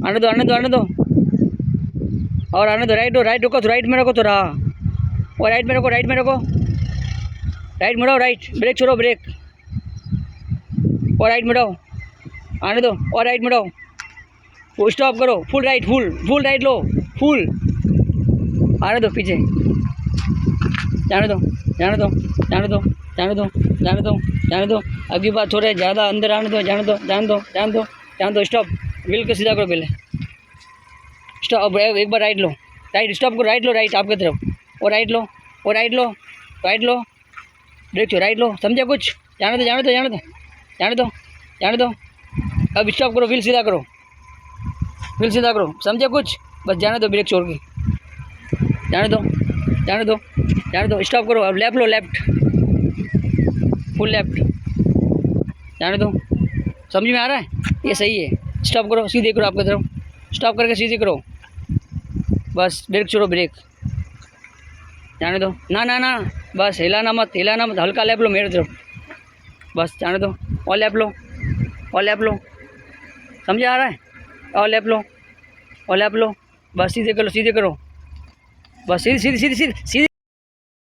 आने दो और आने दो। राइट रुको, तो राइट में रखो थोड़ा, और राइट में रखो, राइट मुड़ाओ, राइट ब्रेक छोड़ो, ब्रेक और राइट मुड़ाओ, आने दो और राइट मुड़ाओ, वो स्टॉप करो, फुल राइट लो, फुल आने दो, पीछे जाने दो। अगली बार थोड़े ज़्यादा अंदर आने दो, जाने दो। स्टॉप, व्हील को सीधा करो पहले, स्टॉप, एक बार राइट लो, राइट स्टॉप करो, राइट आपकी तरफ, और राइट लो, ब्रेक छो, राइट लो, समझे कुछ? जाने दो। अब स्टॉप करो, व्हील सीधा करो, समझे कुछ? बस जाने दो, ब्रेक छोड़ के जाने दो। स्टॉप करो, अब लेफ्ट लो, फुल लेफ्ट, जाने दो। समझ में आ रहा है? ये सही है। स्टॉप करो, सीधे करो आपकी तरफ, स्टॉप करके सीधे करो, बस ब्रेक छोड़ो, ब्रेक जाने दो। ना बस हिलाना मत, हल्का लेफ्ट लो मेरे तरफ, बस जाने दो। और लेफ्ट लो, समझ आ रहा है? और लेफ्ट लो, बस सीधे करो, बस सीधी